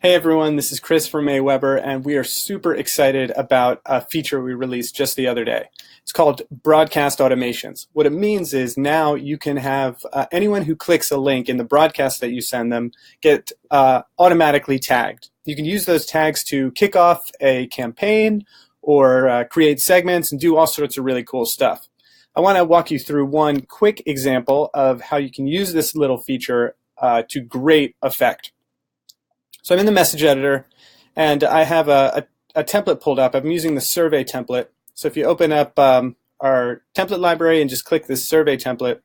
Hey everyone, this is Chris from AWeber, and we are super excited about a feature we released just the other day. It's called broadcast automations. What it means is now you can have anyone who clicks a link in the broadcast that you send them get automatically tagged. You can use those tags to kick off a campaign or create segments and do all sorts of really cool stuff. I want to walk you through one quick example of how you can use this little feature to great effect. So I'm in the message editor, and I have a template pulled up. I'm using the survey template. So if you open up our template library and just click this survey template,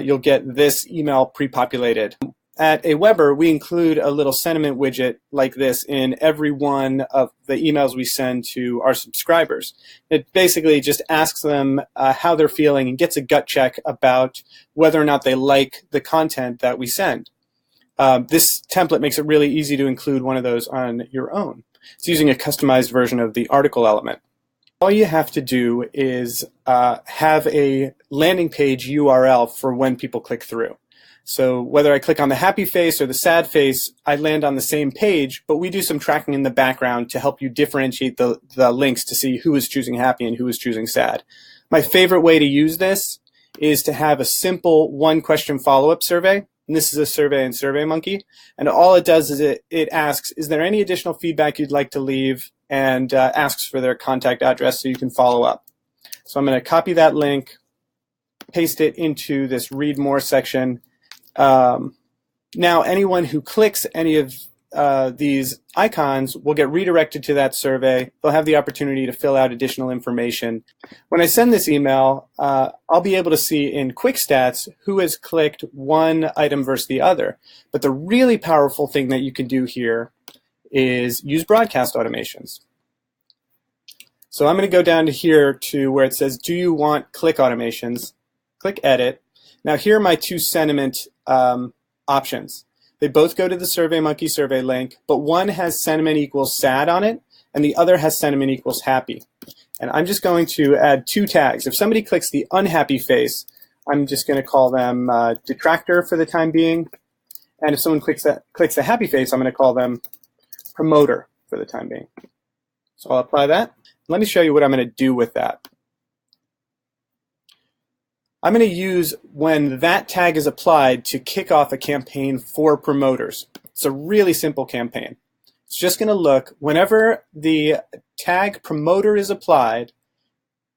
you'll get this email pre-populated. At AWeber, we include a little sentiment widget like this in every one of the emails we send to our subscribers. It basically just asks them how they're feeling and gets a gut check about whether or not they like the content that we send. This template makes it really easy to include one of those on your own. It's using a customized version of the article element. All you have to do is have a landing page URL for when people click through. So whether I click on the happy face or the sad face, I land on the same page, but we do some tracking in the background to help you differentiate the links to see who is choosing happy and who is choosing sad. My favorite way to use this is to have a simple one-question follow-up survey. And this is a survey in SurveyMonkey. And all it does is it asks, is there any additional feedback you'd like to leave? And asks for their contact address so you can follow up. So I'm going to copy that link, paste it into this read more section. Now anyone who clicks any of these icons will get redirected to that survey. They'll have the opportunity to fill out additional information. When I send this email, I'll be able to see in quick stats who has clicked one item versus the other. But the really powerful thing that you can do here is use broadcast automations. So I'm going to go down to here to where it says, do you want click automations? Click edit. Now here are my two sentiment options. They both go to the SurveyMonkey survey link, but one has sentiment equals sad on it, and the other has sentiment equals happy. And I'm just going to add two tags. If somebody clicks the unhappy face, I'm just going to call them detractor for the time being. And if someone clicks the happy face, I'm going to call them promoter for the time being. So I'll apply that. Let me show you what I'm going to do with that. I'm going to use when that tag is applied to kick off a campaign for promoters. It's a really simple campaign. It's just going to look whenever the tag promoter is applied,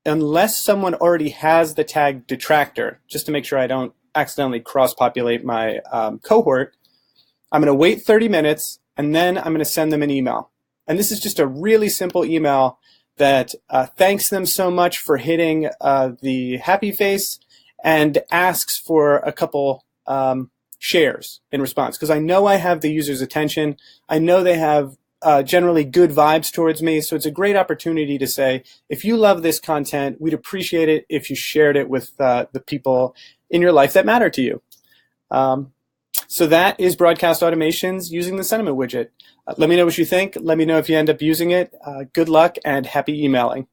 unless someone already has the tag detractor, just to make sure I don't accidentally cross-populate my cohort, I'm going to wait 30 minutes and then I'm going to send them an email. And this is just a really simple email that thanks them so much for hitting the happy face and asks for a couple shares in response, because I know I have the user's attention. I know they have generally good vibes towards me, so it's a great opportunity to say, if you love this content, we'd appreciate it if you shared it with the people in your life that matter to you. So that is broadcast automations using the sentiment widget. Let me know what you think. Let me know if you end up using it. Good luck and happy emailing.